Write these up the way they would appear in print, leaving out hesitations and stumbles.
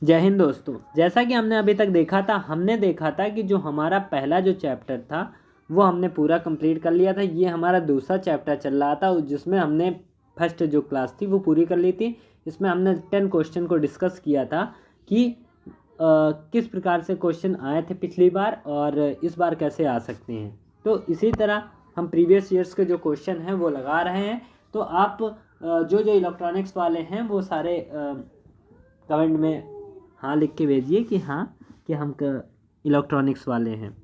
जय हिंद दोस्तों। जैसा कि हमने अभी तक देखा था कि जो हमारा पहला जो चैप्टर था वो हमने पूरा कंप्लीट कर लिया था। ये हमारा दूसरा चैप्टर चल रहा था जिसमें हमने फर्स्ट जो क्लास थी वो पूरी कर ली थी। इसमें हमने 10 क्वेश्चन को डिस्कस किया था कि किस प्रकार से क्वेश्चन आए थे पिछली बार और इस बार कैसे आ सकते हैं। तो इसी तरह हम प्रीवियस ईयर्स के जो क्वेश्चन हैं वो लगा रहे हैं। तो आप जो जो इलेक्ट्रॉनिक्स वाले हैं वो सारे कमेंट में हाँ लिख के भेजिए कि हाँ कि हम इलेक्ट्रॉनिक्स वाले हैं।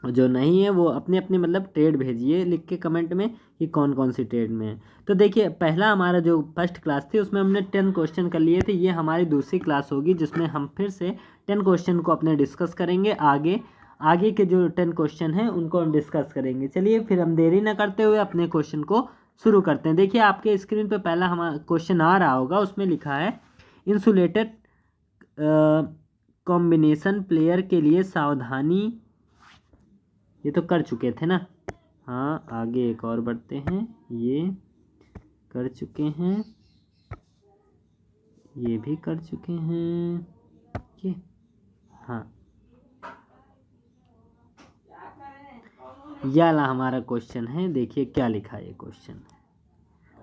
जो नहीं है वो अपने अपने मतलब ट्रेड भेजिए लिख के कमेंट में कि कौन कौन सी ट्रेड में है। तो देखिए पहला हमारा जो फर्स्ट क्लास थी उसमें हमने 10 क्वेश्चन कर लिए थे। ये हमारी दूसरी क्लास होगी जिसमें हम फिर से 10 क्वेश्चन को अपने डिस्कस करेंगे। आगे के जो 10 क्वेश्चन हैं उनको हम डिस्कस करेंगे। चलिए फिर हम देरी न करते हुए अपने क्वेश्चन को शुरू करते हैं। देखिए आपके स्क्रीन पर पहला हमारा क्वेश्चन आ रहा होगा, उसमें लिखा है इंसुलेटेड कॉम्बिनेशन प्लेयर के लिए सावधानी। ये तो कर चुके थे ना। हाँ आगे एक और बढ़ते हैं। ये कर चुके हैं, ये भी कर चुके हैं, ये हाँ ये वाला हमारा क्वेश्चन है। देखिए क्या लिखा है ये क्वेश्चन।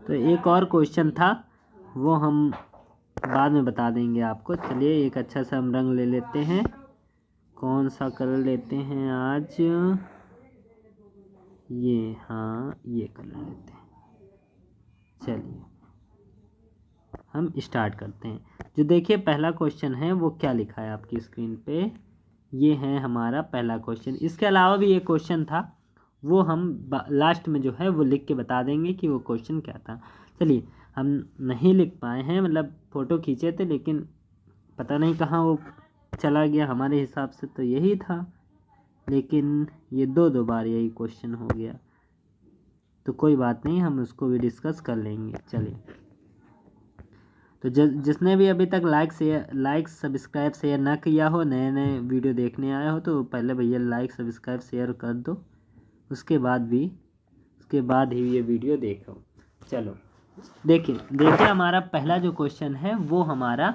तो एक और क्वेश्चन था वो हम बाद में बता देंगे आपको। चलिए एक अच्छा सा हम रंग ले लेते हैं। कौन सा कलर लेते हैं आज? ये हाँ ये कलर लेते हैं। चलिए हम स्टार्ट करते हैं। जो देखिए पहला क्वेश्चन है वो क्या लिखा है आपकी स्क्रीन पे। ये है हमारा पहला क्वेश्चन। इसके अलावा भी एक क्वेश्चन था वो हम लास्ट में जो है वो लिख के बता देंगे कि वो क्वेश्चन क्या था। चलिए हम नहीं लिख पाए हैं, मतलब फ़ोटो खींचे थे लेकिन पता नहीं कहाँ वो चला गया। हमारे हिसाब से तो यही था लेकिन ये दो बार यही क्वेश्चन हो गया। तो कोई बात नहीं, हम उसको भी डिस्कस कर लेंगे। चलिए तो जिसने भी अभी तक लाइक सब्सक्राइब शेयर ना किया हो, नए नए वीडियो देखने आए हो, तो पहले भैया लाइक सब्सक्राइब शेयर कर दो। उसके बाद ही ये वीडियो देखो। चलो देखिए हमारा पहला जो क्वेश्चन है वो हमारा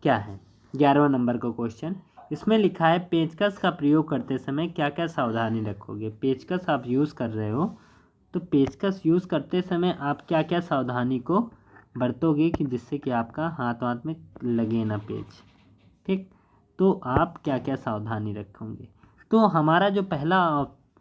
क्या है, 11वां नंबर का क्वेश्चन। इसमें लिखा है पेचकस का प्रयोग करते समय क्या क्या सावधानी रखोगे। पेचकस आप यूज़ कर रहे हो तो पेचकस यूज़ करते समय आप क्या क्या सावधानी को बरतोगे कि जिससे कि आपका हाथ में लगे ना पेच। ठीक, तो आप क्या क्या सावधानी रखोगे। तो हमारा जो पहला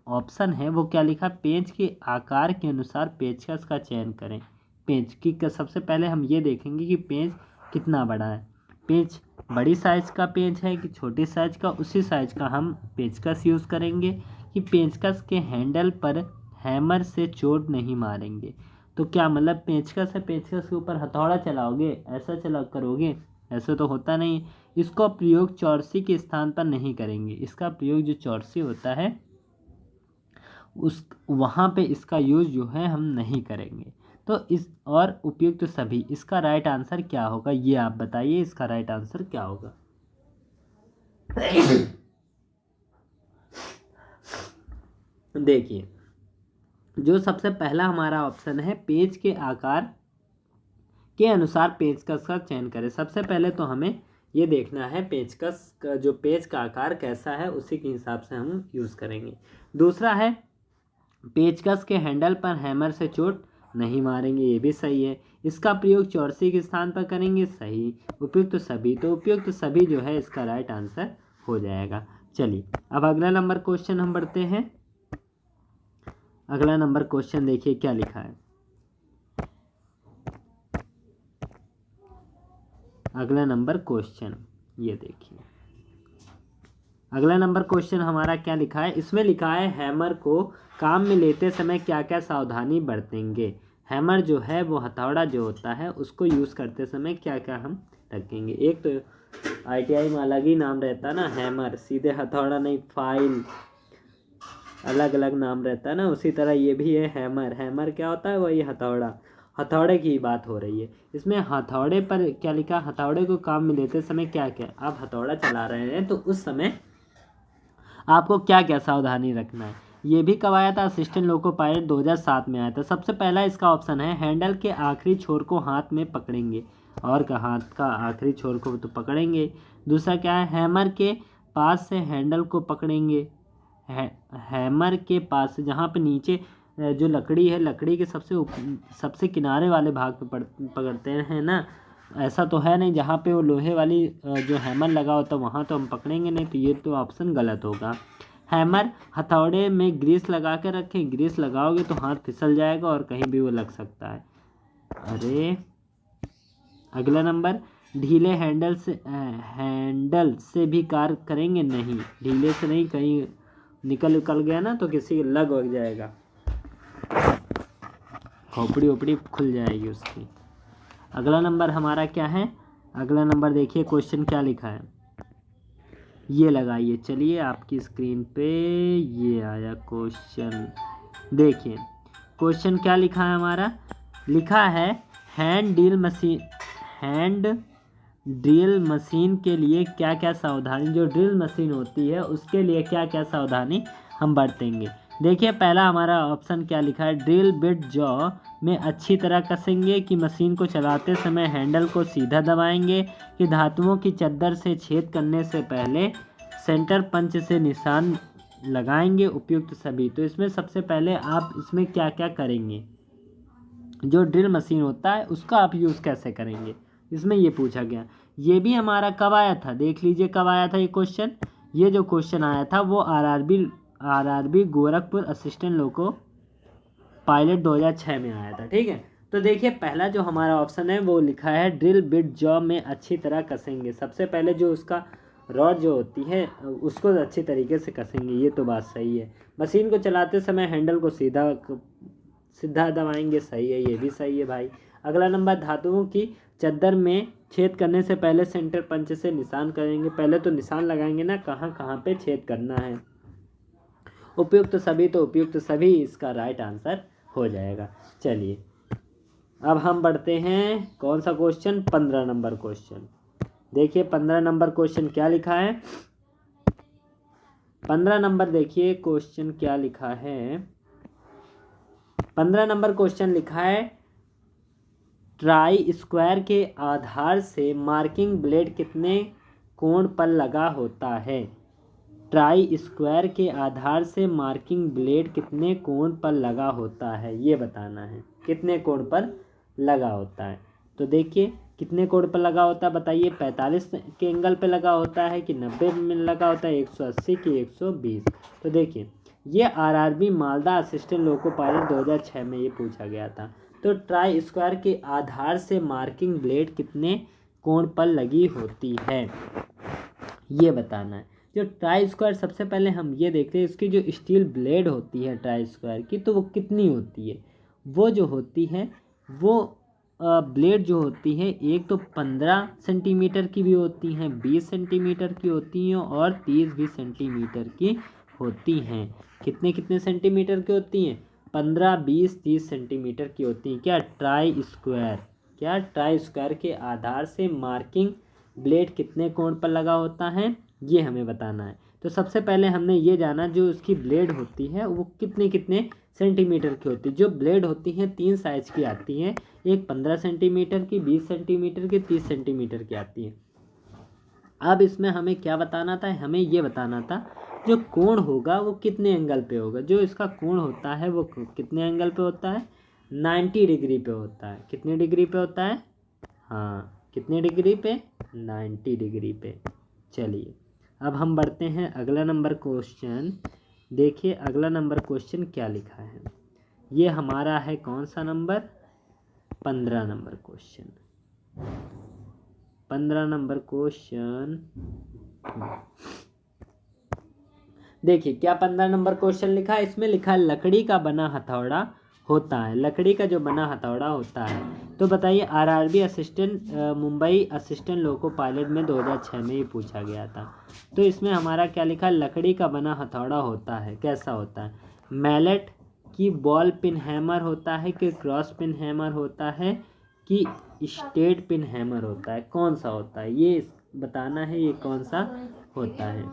ऑप्शन है वो क्या लिखा, पेच के आकार के अनुसार पेचकस का चयन करें। पेच की सबसे पहले हम ये देखेंगे कि पेच कितना बड़ा है। पेच बड़ी साइज का पेच है कि छोटी साइज का, उसी साइज का हम पेचकस यूज़ करेंगे। कि पेचकस के हैंडल पर हैमर से चोट नहीं मारेंगे। तो क्या मतलब पेचकस है, पेचकस के ऊपर हथौड़ा चलाओगे, ऐसा चला करोगे? ऐसा तो होता नहीं। इसका प्रयोग चौरसी के स्थान पर नहीं करेंगे। इसका प्रयोग जो चौरसी होता है उस वहाँ पे इसका यूज़ जो है हम नहीं करेंगे। तो इस और उपयुक्त तो सभी, इसका राइट आंसर क्या होगा ये आप बताइए। इसका राइट आंसर क्या होगा? देखिए जो सबसे पहला हमारा ऑप्शन है पेज के आकार के अनुसार पेचकस का चयन करें। सबसे पहले तो हमें ये देखना है पेचकस का जो पेज का आकार कैसा है, उसी के हिसाब से हम यूज़ करेंगे। दूसरा है पेचकस के हैंडल पर हैमर से चोट नहीं मारेंगे, ये भी सही है। इसका प्रयोग चौरसी के स्थान पर करेंगे, सही। उपयुक्त तो सभी, तो उपयुक्त तो सभी जो है इसका राइट आंसर हो जाएगा। चलिए अब अगला नंबर क्वेश्चन हम बढ़ते हैं। अगला नंबर क्वेश्चन देखिए क्या लिखा है। अगला नंबर क्वेश्चन ये देखिए। अगला नंबर क्वेश्चन हमारा क्या लिखा है। इसमें लिखा है हैमर को काम में लेते समय क्या क्या सावधानी बरतेंगे। हैमर जो है वो हथौड़ा जो होता है उसको यूज़ करते समय क्या क्या हम रखेंगे। एक तो ITI में अलग ही नाम रहता ना, हैमर सीधे हथौड़ा नहीं, फाइल अलग अलग नाम रहता है ना, उसी तरह ये भी है हैमर। हैमर क्या होता है, वही हथौड़ा। हथौड़े की बात हो रही है इसमें। हथौड़े पर क्या लिखा, हथौड़े को काम में लेते समय क्या क्या, आप हथौड़ा चला रहे हैं तो उस समय आपको क्या क्या सावधानी रखना है। ये भी कब आया था, असिस्टेंट लोको पायलट 2007 में आया था। सबसे पहला इसका ऑप्शन है हैंडल के आखिरी छोर को हाथ में पकड़ेंगे। और का हाथ का आखिरी छोर को तो पकड़ेंगे। दूसरा क्या है, हैमर के पास से हैंडल को पकड़ेंगे। हैमर के पास से जहाँ पे नीचे जो लकड़ी है, लकड़ी के सबसे किनारे वाले भाग पे पकड़ते हैं ना। ऐसा तो है नहीं, जहाँ पे वो लोहे वाली जो हैमर लगा होता है वहाँ तो हम पकड़ेंगे नहीं, तो ये तो ऑप्शन गलत होगा। हैमर हथौड़े में ग्रीस लगा के रखें, ग्रीस लगाओगे तो हाथ फिसल जाएगा और कहीं भी वो लग सकता है। अरे अगला नंबर, ढीले हैंडल से भी कार्य करेंगे, नहीं ढीले से नहीं, कहीं निकल गया ना तो किसी लग जाएगा, खोपड़ी ओपड़ी खुल जाएगी उसकी। अगला नंबर हमारा क्या है, अगला नंबर देखिए क्वेश्चन क्या लिखा है, ये लगाइए। चलिए आपकी स्क्रीन पे ये आया क्वेश्चन, देखिए क्वेश्चन क्या लिखा है हमारा, लिखा है हैंड ड्रिल मशीन के लिए क्या क्या सावधानी, जो ड्रिल मशीन होती है उसके लिए क्या क्या सावधानी हम बरतेंगे। देखिए पहला हमारा ऑप्शन क्या लिखा है, ड्रिल बिट जॉ में अच्छी तरह कसेंगे कि मशीन को चलाते समय हैंडल को सीधा दबाएंगे, कि धातुओं की चद्दर से छेद करने से पहले सेंटर पंच से निशान लगाएंगे, उपयुक्त सभी। तो इसमें सबसे पहले आप इसमें क्या क्या करेंगे, जो ड्रिल मशीन होता है उसका आप यूज़ कैसे करेंगे, इसमें ये पूछा गया। ये भी हमारा कब आया था, देख लीजिए कब आया था ये क्वेश्चन। ये जो क्वेश्चन आया था वो RRB Gorakhpur assistant loco pilot 2006 में आया था, ठीक है। तो देखिए पहला जो हमारा ऑप्शन है वो लिखा है ड्रिल बिट जॉ में अच्छी तरह कसेंगे। सबसे पहले जो उसका रॉड जो होती है उसको अच्छी तरीके से कसेंगे, ये तो बात सही है। मशीन को चलाते समय हैंडल को सीधा दबाएंगे, सही है, ये भी सही है भाई। अगला नंबर, धातुओं की चद्दर में छेद करने से पहले सेंटर पंच से निशान करेंगे, पहले तो निशान लगाएंगे ना कहाँ कहाँ पे छेद करना है। उपयुक्त सभी, तो उपयुक्त सभी इसका राइट आंसर हो जाएगा। चलिए अब हम बढ़ते हैं कौन सा क्वेश्चन, 15 नंबर क्वेश्चन। देखिए 15 नंबर क्वेश्चन क्या लिखा है, 15 नंबर देखिए क्वेश्चन क्या लिखा है, 15 नंबर क्वेश्चन लिखा है ट्राई स्क्वायर के आधार से मार्किंग ब्लेड कितने कोण पर लगा होता है। ट्राई स्क्वायर के आधार से मार्किंग ब्लेड कितने कोण पर लगा होता है, ये बताना है, कितने कोण पर लगा होता है। तो देखिए कितने कोण पर लगा होता है बताइए, 45 के एंगल पे लगा होता है कि 90 में लगा होता है, 180 की 120। तो देखिए ये RRB Malda assistant loco pilot 2006 में ये पूछा गया था। तो ट्राई स्क्वायर के आधार से मार्किंग ब्लेड कितने कोण पर लगी होती है, ये बताना है। जो ट्राई स्क्वायर, सबसे पहले हम ये देखते हैं इसकी जो स्टील ब्लेड होती है ट्राई स्क्वायर की, तो वो कितनी होती है। वो जो होती है वो ब्लेड जो होती है एक तो 15 सेंटीमीटर की भी होती हैं, 20 सेंटीमीटर की होती हैं और 30 सेंटीमीटर की होती हैं। कितने सेंटीमीटर की होती हैं, 15, 20, 30 सेंटीमीटर की होती हैं। क्या ट्राई स्क्वायर के आधार से मार्किंग ब्लेड कितने कोण पर लगा होता है, ये हमें बताना है। तो सबसे पहले हमने ये जाना जो उसकी ब्लेड होती है वो कितने सेंटीमीटर की होती है। जो ब्लेड होती हैं 3 साइज की आती हैं, एक 15 सेंटीमीटर की, 20 सेंटीमीटर की, 30 सेंटीमीटर की आती है। अब इसमें हमें क्या बताना था, हमें ये बताना था जो कोण होगा वो कितने एंगल पे होगा। जो इसका कोण होता है वो कितने एंगल पे होता है, 90 डिग्री पे होता है। कितने डिग्री पे होता है, हाँ कितने डिग्री पे, 90 डिग्री पे। चलिए अब हम बढ़ते हैं अगला नंबर क्वेश्चन। देखिए अगला नंबर क्वेश्चन क्या लिखा है, ये हमारा है कौन सा number, 15 number question. 15 number question देखिए क्या 15 नंबर क्वेश्चन लिखा है, इसमें लिखा है लकड़ी का बना हथौड़ा होता है, लकड़ी का जो बना हथौड़ा होता है। तो बताइए RRB assistant Mumbai assistant loco pilot में 2006 में ये पूछा गया था। तो इसमें हमारा क्या लिखा है, लकड़ी का बना हथौड़ा होता है, कैसा होता है, मैलेट की बॉल पिन हैमर होता है कि क्रॉस पिन हैमर होता है कि स्टेट पिन हैमर होता है, कौन सा होता है ये बताना है, ये कौन सा होता है।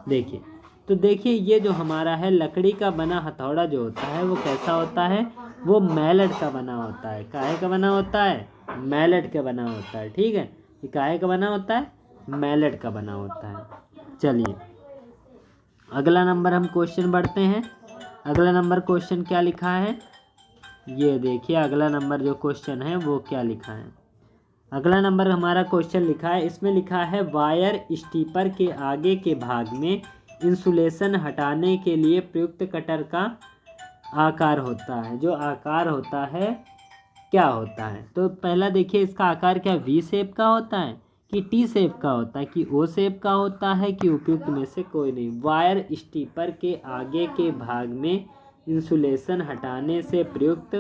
देखिए तो देखिए ये जो हमारा है लकड़ी का बना हथौड़ा जो होता है वो कैसा होता है, वो मैलेट का बना होता है। काहे का बना होता है, मैलेट का बना होता है। ठीक है, ये काहे का बना होता है? मैलेट का बना होता है। चलिए अगला नंबर हम क्वेश्चन बढ़ते हैं। अगला नंबर क्वेश्चन क्या लिखा है, ये देखिए अगला नंबर जो क्वेश्चन है वो क्या लिखा है। अगला नंबर हमारा क्वेश्चन लिखा है, इसमें लिखा है वायर स्टीपर के आगे के भाग में इंसुलेशन हटाने के लिए प्रयुक्त कटर का आकार होता है। जो आकार होता है क्या होता है? तो पहला देखिए इसका आकार क्या वी शेप का होता है कि टी शेप का होता है कि ओ शेप का होता है कि उपयुक्त में से कोई नहीं। वायर स्टीपर के आगे के भाग में इंसुलेशन हटाने से प्रयुक्त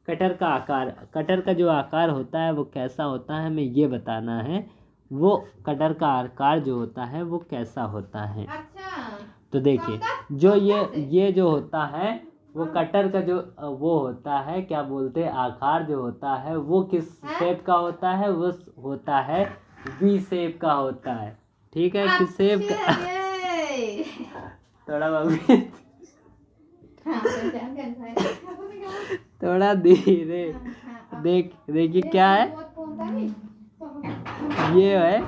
कटर का आकार, कटर का जो आकार होता है वो कैसा होता है हमें ये बताना है। वो कटर का आकार जो होता है वो कैसा होता है। तो देखिए जो ये जो होता है वो कटर का जो वो होता है क्या बोलते हैं आकार जो होता है वो किस शेप का होता है? वो होता है वी शेप का होता है। ठीक है, किस शेप का थोड़ा बाबू थोड़ा धीरे देखिए क्या है, ये है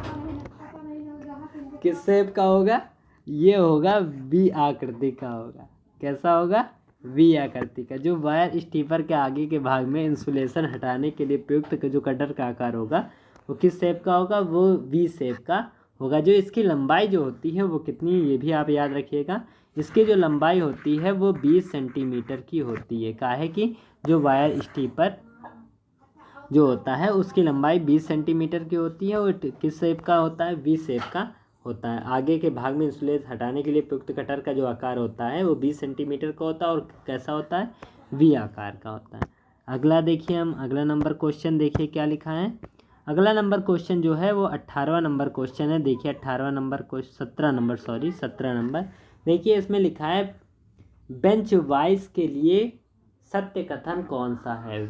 किस शेप का होगा? ये होगा वी आकृति का होगा। कैसा होगा? वी आकृति का। जो वायर स्टीपर के आगे के भाग में इंसुलेशन हटाने के लिए प्रयुक्त जो कटर का आकार होगा वो किस शेप का होगा? वो वी शेप का होगा। जो इसकी लंबाई जो होती है वो कितनी, ये भी आप याद रखिएगा। इसकी जो लंबाई होती है वो 20 सेंटीमीटर की होती है। काहे कि जो वायर स्टीपर जो होता है उसकी लंबाई 20 सेंटीमीटर की होती है और किस शेप का होता है? वी शेप का होता है। आगे के भाग में इंसुलेशन हटाने के लिए प्रयुक्त कटर का जो आकार होता है वो 20 सेंटीमीटर का होता है और कैसा होता है? वी आकार का होता है। अगला देखिए हम अगला नंबर क्वेश्चन देखिए क्या लिखा है। अगला नंबर क्वेश्चन जो है वो 18वां नंबर क्वेश्चन है। देखिए 18वां नंबर 17 नंबर देखिए इसमें लिखा है बेंच वाइज के लिए सत्य कथन कौन सा है?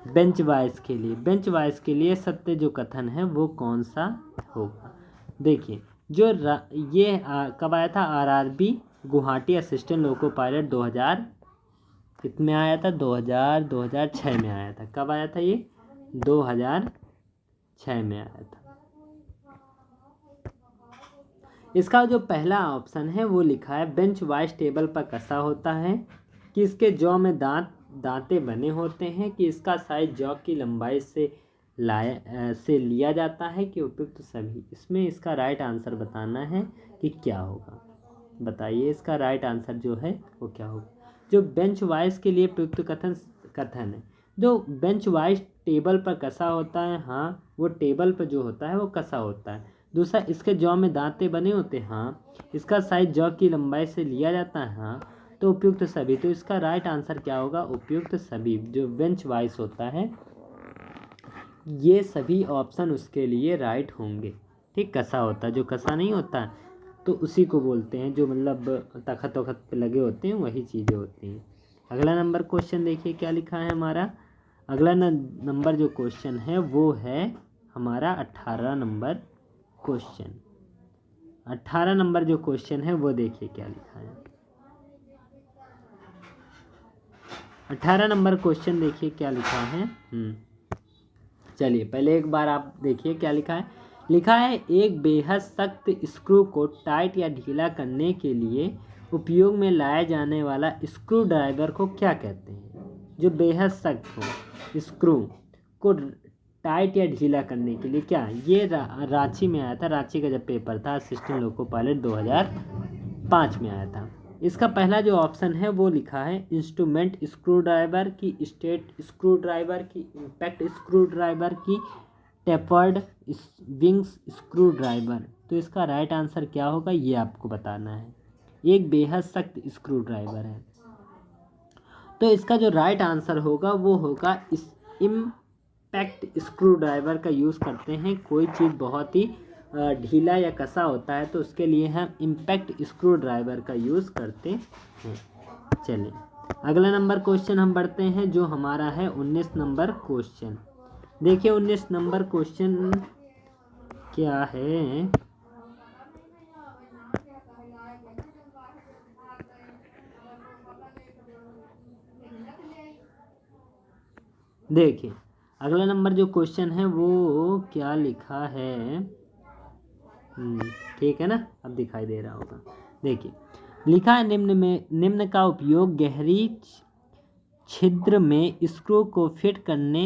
बेंच वाइज के लिए सत्य जो कथन है वो कौन सा होगा? देखिए जो ये कब आया था? RRB Guwahati assistant loco pilot 2000 कितने आया था? 2006 में आया था। कब आया था ये? 2006 में आया था। इसका जो पहला ऑप्शन है वो लिखा है बेंच वाइज टेबल पर कसा होता है कि इसके जौ में दांते बने होते हैं कि इसका साइज जौ की लंबाई से लिया जाता है कि उपयुक्त सभी। इसमें इसका राइट आंसर बताना है कि क्या होगा। बताइए इसका राइट आंसर जो है वो क्या होगा। जो बेंच वाइज के लिए प्रयुक्त कथन है, जो बेंच वाइज टेबल पर कसा होता है, हाँ वो टेबल पर जो होता है वो कसा होता है। दूसरा इसके जौ में दांते बने होते हैं, हाँ। इसका साइज जौ की लंबाई से लिया जाता है, हाँ। तो उपयुक्त सभी, तो इसका राइट आंसर क्या होगा? उपयुक्त सभी। जो बेंच वाइज होता है ये सभी ऑप्शन उसके लिए राइट होंगे। ठीक, कसा होता है, जो कसा नहीं होता तो उसी को बोलते हैं, जो मतलब तखत वखत पे लगे होते हैं वही चीज़ें होती हैं। अगला नंबर क्वेश्चन देखिए क्या लिखा है हमारा। अगला नंबर जो क्वेश्चन है वो है हमारा 18 नंबर क्वेश्चन। 18 नंबर जो क्वेश्चन है वो देखिए क्या लिखा है। 18 नंबर क्वेश्चन देखिए क्या लिखा है। चलिए पहले एक बार आप देखिए क्या लिखा है। लिखा है एक बेहद सख्त स्क्रू को टाइट या ढीला करने के लिए उपयोग में लाया जाने वाला स्क्रू ड्राइवर को क्या कहते हैं? जो बेहद सख्त हो स्क्रू को टाइट या ढीला करने के लिए क्या, ये रांची में आया था। रांची का जब पेपर था असिस्टेंट लोको पायलट 2005 में आया था। इसका पहला जो ऑप्शन है वो लिखा है इंस्ट्रूमेंट स्क्रू ड्राइवर की, स्टेट स्क्रू ड्राइवर की, इम्पैक्ट स्क्रू ड्राइवर की, टेपर्ड विंग्स स्क्रू ड्राइवर। तो इसका राइट आंसर क्या होगा ये आपको बताना है। एक बेहद सख्त स्क्रू ड्राइवर है तो इसका जो राइट आंसर होगा वो होगा इस इम्पैक्ट स्क्रू ड्राइवर का यूज़ करते हैं। कोई चीज़ बहुत ही ढीला या कसा होता है तो उसके लिए हम इम्पैक्ट स्क्रू ड्राइवर का यूज़ करते हैं। चलिए अगला नंबर क्वेश्चन हम बढ़ते हैं जो हमारा है 19 नंबर क्वेश्चन। देखिए 19 नंबर क्वेश्चन क्या है। देखिए अगला नंबर जो क्वेश्चन है वो क्या लिखा है, ठीक है ना, अब दिखाई दे रहा होगा। देखिए लिखा है निम्न का उपयोग गहरी छिद्र में स्क्रू को फिट करने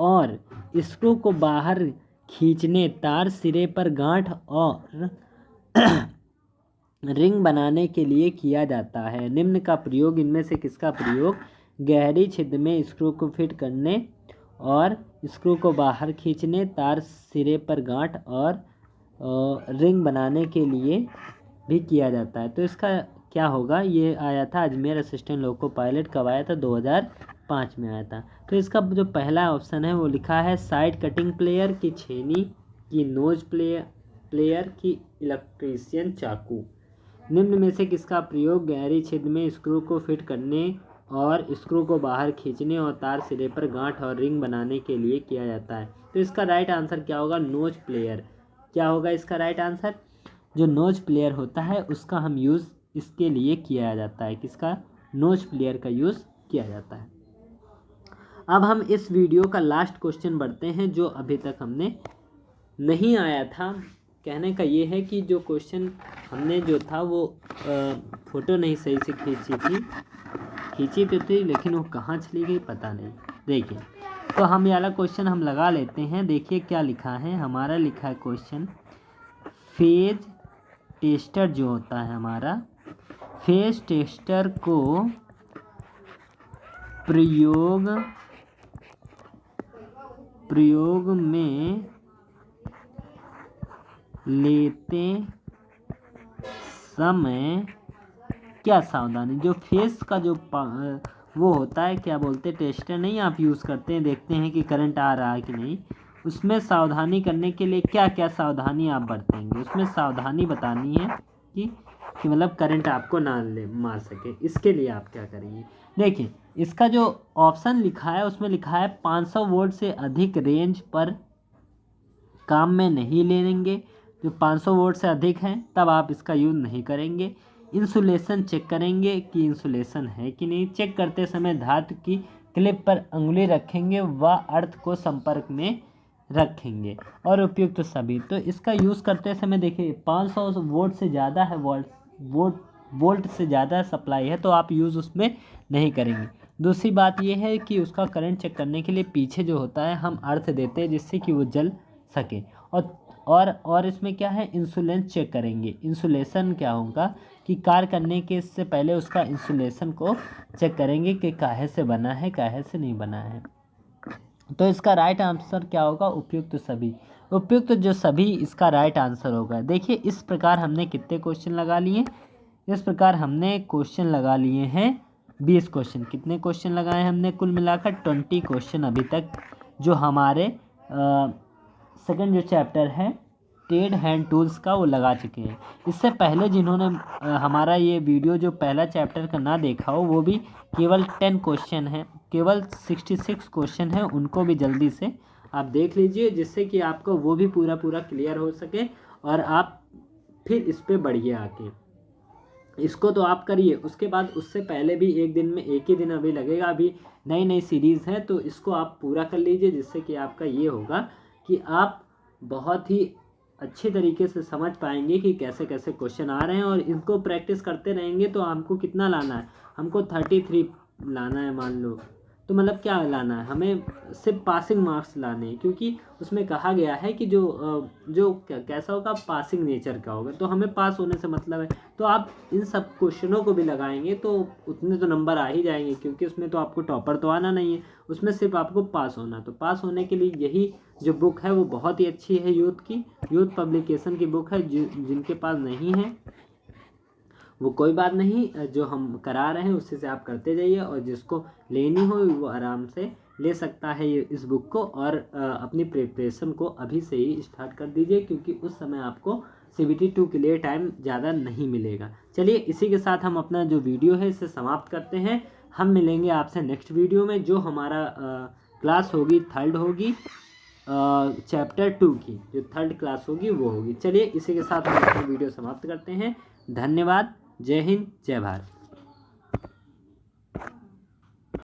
और स्क्रू को बाहर खींचने, तार सिरे पर गांठ और रिंग बनाने के लिए किया जाता है। निम्न का प्रयोग, इनमें से किसका प्रयोग गहरी छिद्र में स्क्रू को फिट करने और स्क्रू को बाहर खींचने, तार सिरे पर गांठ और रिंग बनाने के लिए भी किया जाता है। तो इसका क्या होगा, ये आया था अजमेर असिस्टेंट लोको पायलट, कब आया था, 2005 में आया था। तो इसका जो पहला ऑप्शन है वो लिखा है साइड कटिंग प्लेयर की छेनी की नोज प्लेयर की इलेक्ट्रीशियन चाकू। निम्न में से किसका प्रयोग गहरी छिद्र में स्क्रू को फिट करने और स्क्रू को बाहर खींचने और तार सिरे पर गांठ और रिंग बनाने के लिए किया जाता है। तो इसका राइट आंसर क्या होगा, नोज प्लेयर। क्या होगा इसका राइट आंसर, जो नोज प्लेयर होता है उसका हम यूज़ इसके लिए किया जाता है। किसका, नोज प्लेयर का यूज़ किया जाता है। अब हम इस वीडियो का लास्ट क्वेश्चन बढ़ते हैं जो अभी तक हमने नहीं आया था। कहने का ये है कि जो क्वेश्चन हमने जो था वो फ़ोटो नहीं सही से खींची तो थी, लेकिन वो कहाँ चली गई पता नहीं। देखिए तो हम ये वाला क्वेश्चन हम लगा लेते हैं। देखिए क्या लिखा है, हमारा लिखा है क्वेश्चन, फेज टेस्टर जो होता है हमारा, फेज टेस्टर को प्रयोग में लेते समय क्या सावधानी, जो फेस का जो वो होता है, क्या बोलते हैं, टेस्टर नहीं आप यूज़ करते हैं, देखते हैं कि करंट आ रहा है कि नहीं, उसमें सावधानी करने के लिए क्या क्या सावधानी आप बरतेंगे। उसमें सावधानी बतानी है कि मतलब करंट आपको ना मार सके, इसके लिए आप क्या करेंगे। देखिए इसका जो ऑप्शन लिखा है उसमें लिखा है 500 वोल्ट से अधिक रेंज पर काम में नहीं लेंगे। जो 500 वोल्ट से अधिक हैं तब आप इसका यूज़ नहीं करेंगे। इंसुलेशन चेक करेंगे कि इंसुलेशन है कि नहीं। चेक करते समय धातु की क्लिप पर अंगुली रखेंगे व अर्थ को संपर्क में रखेंगे और उपयुक्त तो सभी। तो इसका यूज़ करते समय देखिए 500 वोल्ट से ज़्यादा है, वोल्ट से ज़्यादा सप्लाई है तो आप यूज़ उसमें नहीं करेंगे। दूसरी बात यह है कि उसका करंट चेक करने के लिए पीछे जो होता है हम अर्थ देते हैं जिससे कि वो जल सके। और इसमें क्या है, इंसुलेशन चेक करेंगे। इंसुलेशन क्या होगा कि कार्य करने के इससे पहले उसका इंसुलेशन को चेक करेंगे कि काहे से बना है काहे से नहीं बना है। तो इसका राइट आंसर क्या होगा, उपयुक्त सभी। उपयुक्त जो सभी इसका राइट आंसर होगा। देखिए इस प्रकार हमने कितने क्वेश्चन लगा लिए, इस प्रकार हमने क्वेश्चन लगा लिए हैं 20 क्वेश्चन। कितने क्वेश्चन लगाए हमने, कुल मिलाकर 20 क्वेश्चन अभी तक जो हमारे सेकंड जो चैप्टर है ट्रेड हैंड टूल्स का वो लगा चुके हैं। इससे पहले जिन्होंने हमारा ये वीडियो जो पहला चैप्टर का ना देखा हो वो भी केवल 10 क्वेश्चन है, केवल 66 क्वेश्चन है, उनको भी जल्दी से आप देख लीजिए जिससे कि आपको वो भी पूरा क्लियर हो सके और आप फिर इस पर बढ़िए आके इसको तो आप करिए। उसके बाद उससे पहले भी एक दिन में, एक ही दिन अभी लगेगा, अभी नई सीरीज़ है तो इसको आप पूरा कर लीजिए जिससे कि आपका ये होगा कि आप बहुत ही अच्छे तरीके से समझ पाएंगे कि कैसे कैसे क्वेश्चन आ रहे हैं। और इनको प्रैक्टिस करते रहेंगे तो हमको कितना लाना है, हमको 33 लाना है मान लो, तो मतलब क्या लाना है, हमें सिर्फ पासिंग मार्क्स लाने हैं क्योंकि उसमें कहा गया है कि जो कैसा होगा, पासिंग नेचर का होगा, तो हमें पास होने से मतलब है। तो आप इन सब क्वेश्चनों को भी लगाएंगे तो उतने तो नंबर आ ही जाएंगे क्योंकि उसमें तो आपको टॉपर तो आना नहीं है, उसमें सिर्फ आपको पास होना। तो पास होने के लिए यही जो बुक है वो बहुत ही अच्छी है, यूथ पब्लिकेशन की बुक है। जिनके पास नहीं है वो कोई बात नहीं, जो हम करा रहे हैं उससे से आप करते जाइए और जिसको लेनी हो वो आराम से ले सकता है इस बुक को। और अपनी प्रिपरेशन को अभी से ही स्टार्ट कर दीजिए क्योंकि उस समय आपको CBT 2 के लिए टाइम ज़्यादा नहीं मिलेगा। चलिए इसी के साथ हम अपना जो वीडियो है इसे समाप्त करते हैं। हम मिलेंगे आपसे नेक्स्ट वीडियो में जो हमारा क्लास होगी, थर्ड होगी, चैप्टर 2 की जो थर्ड क्लास होगी वो होगी। चलिए इसी के साथ हम अपना वीडियो समाप्त करते हैं। धन्यवाद। जय हिंद, जय भारत।